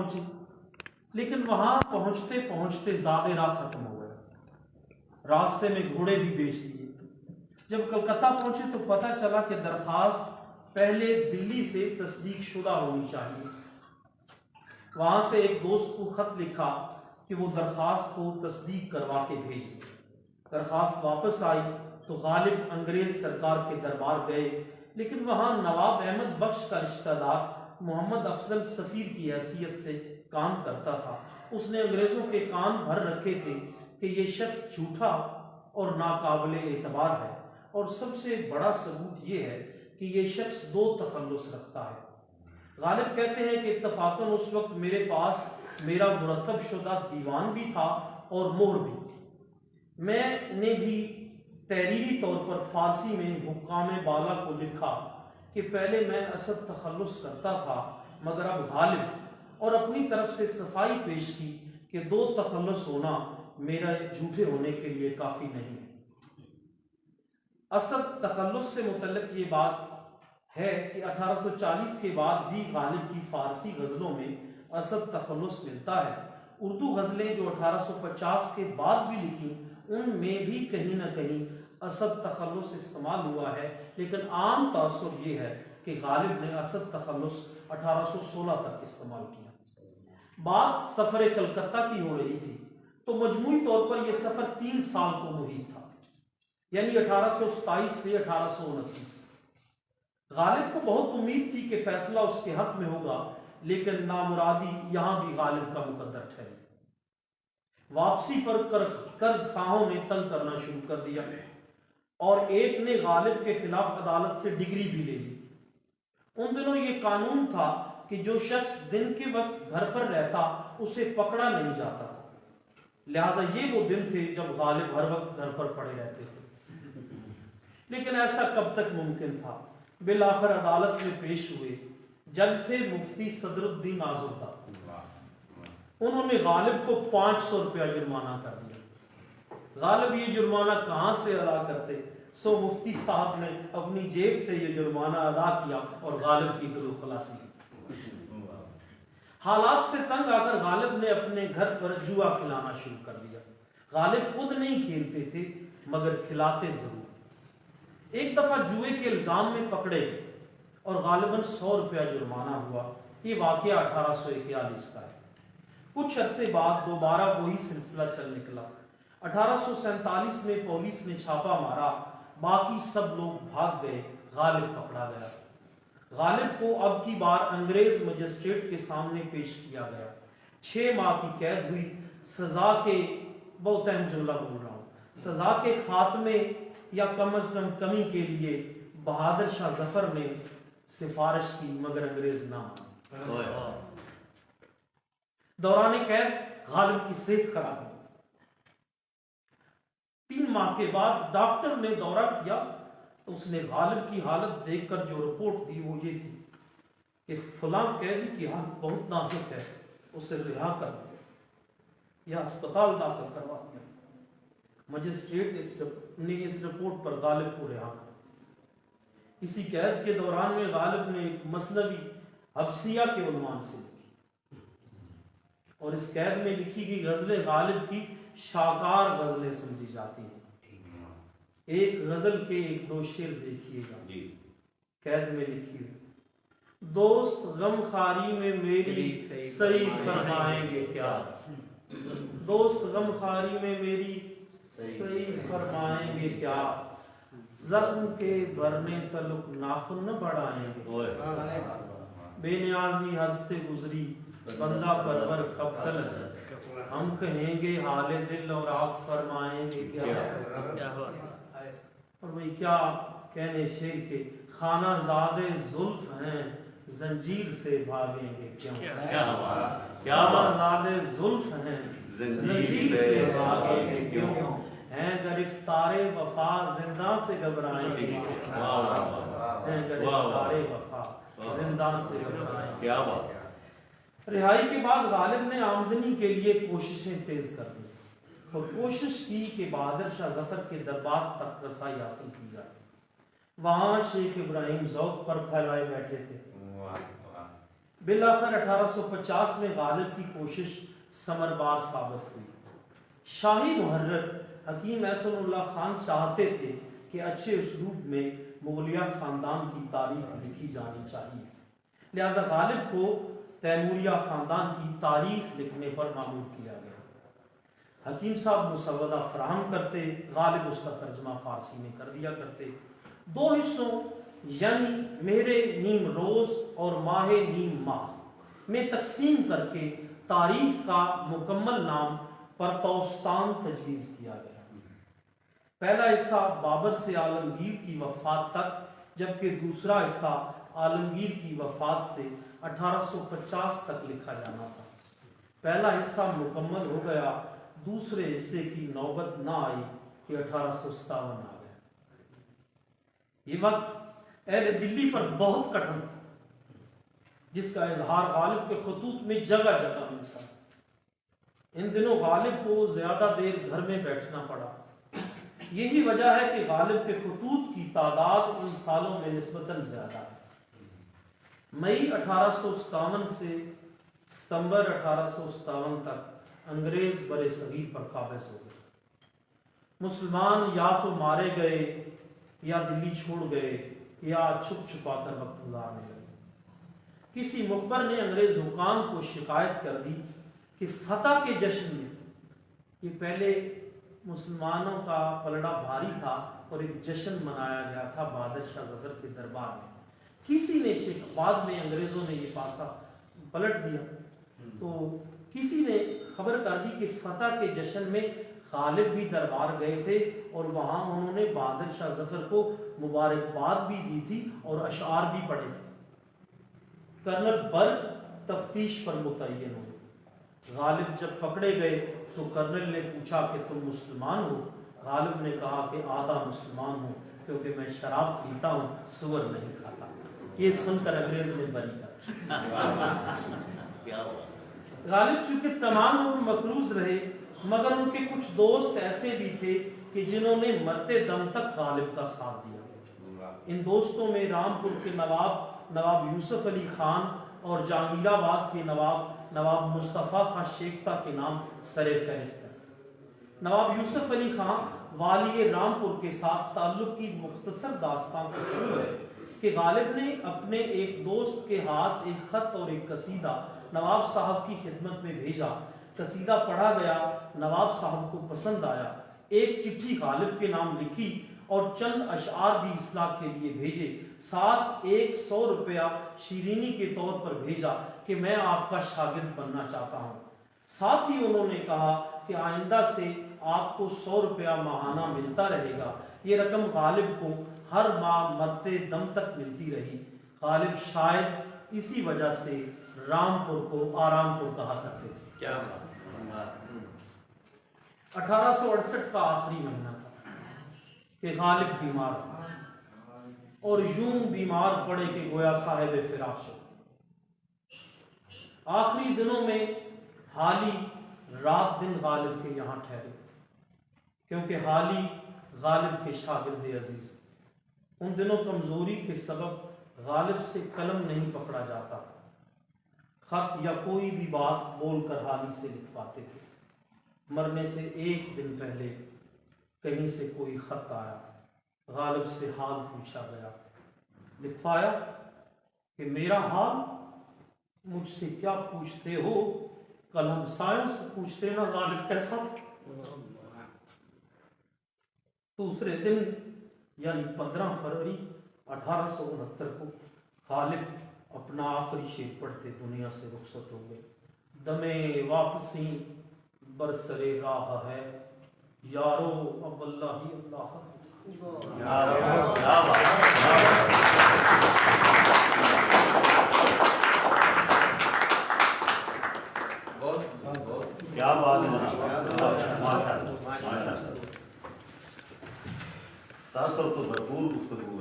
پہنچی، لیکن وہاں پہنچتے پہنچتے زیادہ راہ ختم ہو گیا، راستے میں گھوڑے بھی بیچ دیے۔ جب کلکتہ پہنچے تو پتہ چلا کہ درخواست پہلے دلی سے تصدیق شدہ ہونی چاہیے۔ وہاں سے ایک دوست کو خط لکھا کہ وہ درخواست کو تصدیق کروا کے بھیج دے۔ درخواست واپس آئی تو غالب انگریز سرکار کے دربار گئے، لیکن وہاں نواب احمد بخش کا رشتہ دار محمد افضل سفیر کی حیثیت سے کام کرتا تھا۔ اس نے انگریزوں کے کان بھر رکھے تھے کہ یہ شخص جھوٹا اور ناقابل اعتبار ہے، اور سب سے بڑا ثبوت یہ ہے کہ یہ شخص 2 تخلص رکھتا ہے۔ غالب کہتے ہیں کہ اتفاقاً اس وقت میرے پاس میرا مرتب شدہ دیوان بھی تھا اور مہر بھی۔ میں نے بھی تحریری طور پر فارسی میں حکام بالا کو لکھا کہ پہلے میں اسد تخلص کرتا تھا، مگر اب غالب، اور اپنی طرف سے صفائی پیش کی کہ 2 تخلص ہونا میرا جھوٹے ہونے کے لیے کافی نہیں ہے۔ اسد تخلص سے متعلق یہ بات ہے کہ 1840 کے بعد بھی غالب کی فارسی غزلوں میں اسد تخلص ملتا ہے۔ اردو غزلیں جو 1850 کے بعد بھی لکھی، ان میں بھی کہیں نہ کہیں اسد تخلص استعمال ہوا ہے، لیکن عام تاثر یہ ہے کہ غالب نے اسد تخلص 1816 تک استعمال کیا۔ بات سفر کلکتہ کی ہو رہی تھی تو مجموعی طور پر یہ سفر 3 سال کو محیط تھا، یعنی 1827 سے 1829۔ غالب کو بہت امید تھی کہ فیصلہ اس کے حق میں ہوگا، لیکن نامرادی یہاں بھی غالب کا مقدر ٹھہری۔ واپسی پر قرض خواہوں نے تنگ کرنا شروع کر دیا، اور ایک نے غالب کے خلاف عدالت سے ڈگری بھی لے لی۔ ان دنوں یہ قانون تھا کہ جو شخص دن کے وقت گھر پر رہتا اسے پکڑا نہیں جاتا تھا، لہذا یہ وہ دن تھے جب غالب ہر وقت گھر پر پڑے رہتے تھے۔ لیکن ایسا کب تک ممکن تھا؟ بالآخر عدالت میں پیش ہوئے۔ جج تھے مفتی صدر الدین آزردہ۔ انہوں نے غالب کو 500 روپیہ جرمانہ کر دیا۔ غالب یہ جرمانہ کہاں سے ادا کرتے؟ سو مفتی صاحب نے اپنی جیب سے یہ جرمانہ ادا کیا اور غالب کی گلو خلاصی کی۔ حالات سے تنگ آ کر غالب نے اپنے گھر پر جوا کھلانا شروع کر دیا۔ غالب خود نہیں کھیلتے تھے، مگر کھلاتے ضرور۔ ایک دفعہ جوئے کے الزام میں پکڑے اور غالباً 100 روپیہ جرمانہ ہوا۔ یہ واقعہ 1841 کا ہے۔ کچھ عرصے بعد دوبارہ وہی سلسلہ چل نکلا۔ 1847 میں پولیس نے چھاپا مارا، باقی سب لوگ بھاگ گئے، غالب پکڑا گیا۔ غالب کو اب کی بار انگریز مجسٹریٹ کے سامنے پیش کیا گیا۔ 6 ماہ کی قید ہوئی۔ سزا کے، بہت اہم جملہ بول رہا ہوں، سزا کے خاتمے یا کم از کم کمی کے لیے بہادر شاہ ظفر نے سفارش کی، مگر انگریز نہ مانے۔ دوران قید غالب کی صحت خراب ہوئی۔ 3 ماہ کے بعد ڈاکٹر نے دورہ کیا تو اس نے غالب کی حالت دیکھ کر جو رپورٹ دی وہ یہ تھی کہ فلاں قیدی کی حالت بہت نازک ہے، اسے رہا کر دیا یا اسپتال داخل کروا دیا۔ مجسٹریٹ نے اس رپورٹ پر غالب کو رہا کر۔ اسی قید کے دوران میں غالب نے ایک مثنوی حبسیہ کے عنوان سے لکھی، اور اس قید میں لکھی گئی غزلیں غالب کی شاہکار غزلیں سمجھی جاتی ہیں۔ ایک غزل کے 1-2 شعر دیکھیے گا۔ قید میں لکھی ہے: دوست غم خاری میں میری صحیح فرمائیں گے کیا، دوست غم خاری میں میری صحیح فرمائیں گے کیا، زخم کے بھرنے تعلق ناخن نہ بڑھائیں گے، بے نیازی حد سے گزری بندہ پرور کب تلک، ہم کہیں گے حال دل اور آپ فرمائیں گے کیا۔ اور بھئی کیا کہنے شعر کے، خانہ زادے زلف ہیں زنجیر سے بھاگیں گے کیوں، خانہ زادے زلف ہیں زنجیر سے بھاگیں گے کیوں، ہیں گرفتار وفا زندہ سے گھبرائیں گے، ہیں گرفتار وفا زندہ سے گھبرائیں گے۔ رہائی کے بعد غالب نے آمدنی کے لیے کوششیں تیز کر دی اور کوشش کی کہ بہادر شاہ ظفر کے دربار تک رسائی حاصل کی جائے۔ وہاں شیخ ابراہیم ذوق پر پھیلائے بیٹھے تھے، بالآخر 1850 میں غالب کی کوشش ثمربار ثابت ہوئی۔ شاہی محرر حکیم احسن اللہ خان چاہتے تھے کہ اچھے اسلوب میں مغلیہ خاندان کی تاریخ لکھی جانی چاہیے، لہذا غالب کو تیموریہ خاندان کی تاریخ لکھنے پر مامور کیا گیا۔ حکیم صاحب مسودہ فراہم کرتے، غالب اس کا ترجمہ فارسی میں کر دیا کرتے۔ 2 حصوں یعنی مہر نیم روز اور ماہ نیم ماہ میں تقسیم کر کے تاریخ کا مکمل نام پرتوستان تجویز کیا گیا۔ پہلا حصہ بابر سے عالمگیر کی وفات تک، جبکہ دوسرا حصہ عالمگیر کی وفات سے 1850 تک لکھا جانا تھا۔ پہلا حصہ مکمل ہو گیا، دوسرے حصے کی نوبت نہ آئی کہ 1857 آ گیا۔ یہ وقت اہل دلی پر بہت کٹن تھا، جس کا اظہار غالب کے خطوط میں جگہ جگہ ملتا۔ ان دنوں غالب کو زیادہ دیر گھر میں بیٹھنا پڑا۔ یہی وجہ ہے کہ غالب کے خطوط کی تعداد ان سالوں میں نسبتاً زیادہ ہے۔ مئی 1857 سے ستمبر 1857 تک انگریز برِ صغیر پر قابض ہو گئے۔ مسلمان یا تو مارے گئے یا دلی چھوڑ گئے یا چھپ چھپا کر وقت گزارنے لگے۔ کسی مخبر نے انگریز حکام کو شکایت کر دی کہ فتح کے جشن میں، یہ پہلے مسلمانوں کا پلڑا بھاری تھا اور ایک جشن منایا گیا تھا بہادر شاہ ظفر کے دربار میں، کسی نے بعد میں انگریزوں نے یہ پاسا پلٹ دیا، تو کسی نے خبر کر دی کہ فتح کے جشن میں غالب بھی دربار گئے تھے اور وہاں انہوں نے بہادر شاہ ظفر کو مبارکباد بھی دی تھی اور اشعار بھی پڑھے تھے۔ کرنل برگ تفتیش پر متعین ہوئے۔ غالب جب پکڑے گئے تو کرنل نے پوچھا کہ تم مسلمان ہو؟ غالب نے کہا کہ آدھا مسلمان ہوں، کیونکہ میں شراب پیتا ہوں، سور نہیں کھاتا۔ یہ سن کر انگریز نے بری کر۔ غالب چونکہ تمام عمر مقروض رہے، مگر ان کے کچھ دوست ایسے بھی تھے کہ جنہوں نے مرتے دم تک غالب کا ساتھ دیا۔ ان دوستوں میں رامپور کے نواب یوسف علی خان اور جہانگیر آباد کے نواب مصطفیٰ خان شیفتہ کے نام سر فہرست ہے۔ نواب یوسف علی خان والی رامپور کے ساتھ تعلق کی مختصر داستان کو شروع ہے کہ غالب نے اپنے ایک دوست کے ہاتھ ایک خط اور ایک قصیدہ نواب صاحب کی خدمت میں بھیجا۔ قصیدہ پڑھا گیا، نواب صاحب کو پسند آیا، ایک چٹھی غالب کے نام لکھی اور چند اشعار بھی اصلاح کے لیے بھیجے، ساتھ 100 روپیہ شیرینی کے طور پر بھیجا کہ میں آپ کا شاگرد بننا چاہتا ہوں۔ ساتھ ہی انہوں نے کہا کہ آئندہ سے آپ کو 100 روپیہ ماہانہ ملتا رہے گا۔ یہ رقم غالب کو ہر ماہ مرتے دم تک ملتی رہی۔ غالب شاید اسی وجہ سے رامپور کو آرام پور کہا کرتے تھے۔ 1868 کا آخری مہینہ تھا کہ غالب بیمار تھا اور یوں بیمار پڑے کہ گویا صاحب فراق ہو۔ آخری دنوں میں حالی رات دن غالب کے یہاں ٹھہرے، کیونکہ حالی غالب کے شاگرد عزیز تھے۔ ان دنوں کمزوری کے سبب غالب سے قلم نہیں پکڑا جاتا تھا، خط یا کوئی بھی بات بول کر حالی سے لکھواتے تھے۔ مرنے سے ایک دن پہلے کہیں سے کوئی خط آیا، غالب سے حال پوچھا گیا، لکھوایا کہ میرا حال مجھ سے کیا پوچھتے ہو، کل ہم سائوں سے پوچھتے نا غالب کیسا۔ دوسرے دن یعنی 15 فروری 1869 کو غالب اپنا آخری شعر پڑھتے دنیا سے رخصت ہو گئے۔ دمے واپسی برسرے راہ ہے، یارو اب اللہ ہی اللہ ہے۔ کیا بات ہے، تاثر تو بھرپور گفتگو